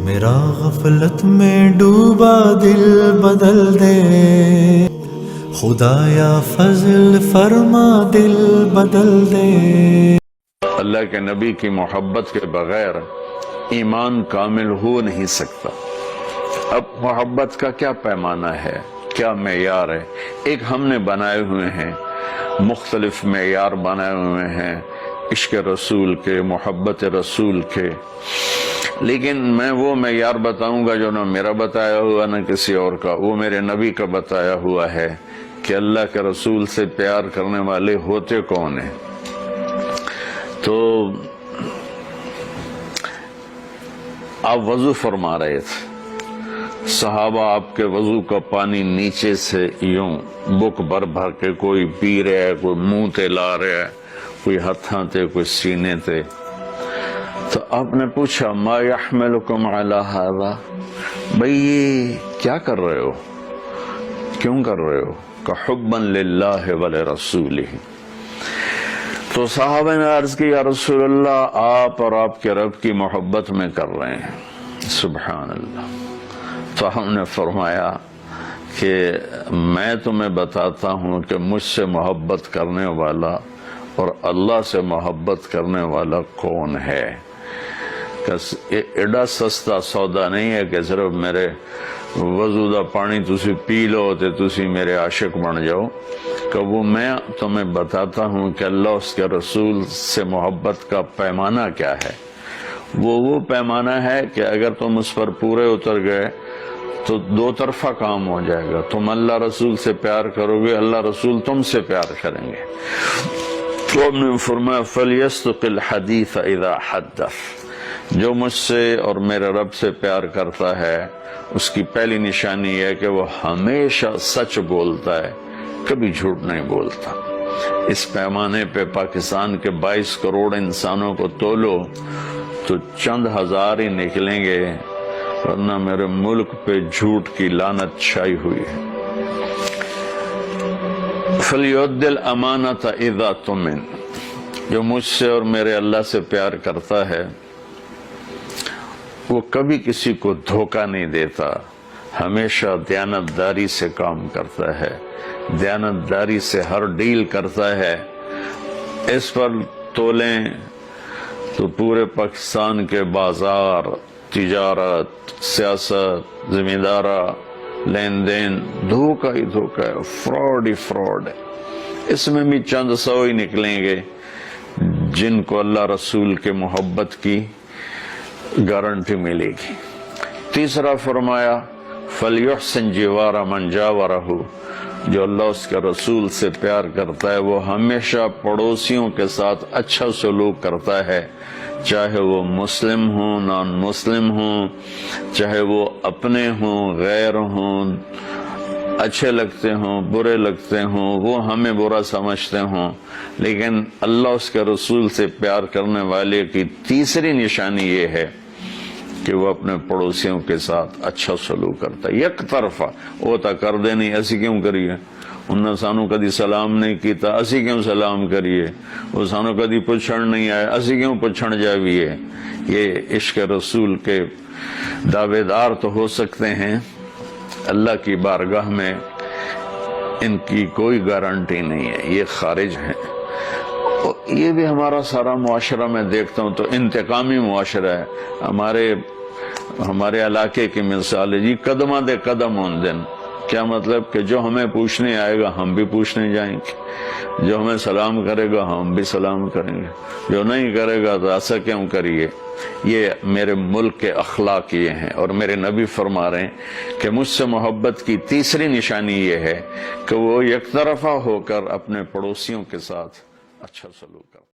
میرا غفلت میں ڈوبا دل بدل دے، خدایا فضل فرما دل بدل دے۔ اللہ کے نبی کی محبت کے بغیر ایمان کامل ہو نہیں سکتا۔ اب محبت کا کیا پیمانہ ہے، کیا معیار ہے؟ ایک ہم نے بنائے ہوئے ہیں، مختلف معیار بنائے ہوئے ہیں عشق رسول کے، محبت رسول کے، لیکن میں وہ معیار بتاؤں گا جو نہ میرا بتایا ہوا نہ کسی اور کا، وہ میرے نبی کا بتایا ہوا ہے کہ اللہ کے رسول سے پیار کرنے والے ہوتے کون ہیں۔ تو آپ وضو فرما رہے تھے، صحابہ آپ کے وضو کا پانی نیچے سے یوں بک بھر بھر کے کوئی پی رہا ہے، کوئی منہ تے لا رہا ہے، کوئی ہتھاں تے، کوئی سینے تے۔ تو آپ نے پوچھا ما یحملکم علی ھذا، بھئی یہ کیا کر رہے ہو، کیوں کر رہے ہو؟ کہ حبا للہ ولرسولہ۔ تو صحابہ نے عرض کی یا رسول اللہ آپ اور آپ کے رب کی محبت میں کر رہے ہیں۔ سبحان اللہ۔ تو ہم نے فرمایا کہ میں تمہیں بتاتا ہوں کہ مجھ سے محبت کرنے والا اور اللہ سے محبت کرنے والا کون ہے۔ ایڈا سستا سودا نہیں ہے کہ صرف میرے وضو دا پانی تسی پی لو تے تسی میرے عاشق بن جاؤ، کہ وہ میں تمہیں بتاتا ہوں کہ اللہ اس کے رسول سے محبت کا پیمانہ کیا ہے۔ وہ پیمانہ ہے کہ اگر تم اس پر پورے اتر گئے تو دو طرفہ کام ہو جائے گا، تم اللہ رسول سے پیار کرو گے، اللہ رسول تم سے پیار کریں گے۔ تو ہم نے فرمایا فَلْيَسْتُقِ الْحَدِيثَ إِذَا حَدَّثَ، جو مجھ سے اور میرے رب سے پیار کرتا ہے اس کی پہلی نشانی یہ ہے کہ وہ ہمیشہ سچ بولتا ہے، کبھی جھوٹ نہیں بولتا۔ اس پیمانے پہ پاکستان کے 22 کروڑ انسانوں کو تولو تو چند ہزار ہی نکلیں گے، ورنہ میرے ملک پہ جھوٹ کی لعنت چھائی ہوئی ہے۔ فَلْيُؤَدِّ الْأَمَانَةَ إِذَا تُؤْمِنَ، جو مجھ سے اور میرے اللہ سے پیار کرتا ہے وہ کبھی کسی کو دھوکہ نہیں دیتا، ہمیشہ دیانتداری سے کام کرتا ہے، دیانتداری سے ہر ڈیل کرتا ہے۔ اس پر تولیں تو پورے پاکستان کے بازار، تجارت، سیاست، ذمہ دارہ، لین دین دھوکہ ہی دھوکہ ہے، فراڈ ہی فراڈ ہے۔ اس میں بھی چند سو ہی نکلیں گے جن کو اللہ رسول کے محبت کی گارنٹی ملے گی۔ تیسرا فرمایا فَلْيُحْسِنْ جِوَارَ مَنْ جَاوَرَهُ، جو اللہ اس کے رسول سے پیار کرتا ہے وہ ہمیشہ پڑوسیوں کے ساتھ اچھا سلوک کرتا ہے، چاہے وہ مسلم ہوں، نان مسلم ہوں، چاہے وہ اپنے ہوں، غیر ہوں، اچھے لگتے ہوں، برے لگتے ہوں، وہ ہمیں برا سمجھتے ہوں، لیکن اللہ اس کے رسول سے پیار کرنے والے کی تیسری نشانی یہ ہے کہ وہ اپنے پڑوسیوں کے ساتھ اچھا سلوک کرتا ہے۔ یک طرفہ وہ تا کر دے نہیں، اسی کیوں کریے، انہوں سانو کدی سلام نہیں کیتا، اسی کیوں سلام کریے، وہ سانو کدی پچھڑ نہیں آئے، اسی کیوں پچھڑ جائیے۔ یہ عشق رسول کے دعوے دار تو ہو سکتے ہیں، اللہ کی بارگاہ میں ان کی کوئی گارنٹی نہیں ہے، یہ خارج ہیں۔ یہ بھی ہمارا سارا معاشرہ میں دیکھتا ہوں تو انتقامی معاشرہ ہے۔ ہمارے علاقے کی مثال ہے جی، قدمہ دے قدم ہون دن، کیا مطلب کہ جو ہمیں پوچھنے آئے گا ہم بھی پوچھنے جائیں گے، جو ہمیں سلام کرے گا ہم بھی سلام کریں گے، جو نہیں کرے گا تو ایسا کیوں کریے۔ یہ میرے ملک کے اخلاق یہ ہیں، اور میرے نبی فرما رہے ہیں کہ مجھ سے محبت کی تیسری نشانی یہ ہے کہ وہ یک طرفہ ہو کر اپنے پڑوسیوں کے ساتھ اچھا سلوک کرتا ہے۔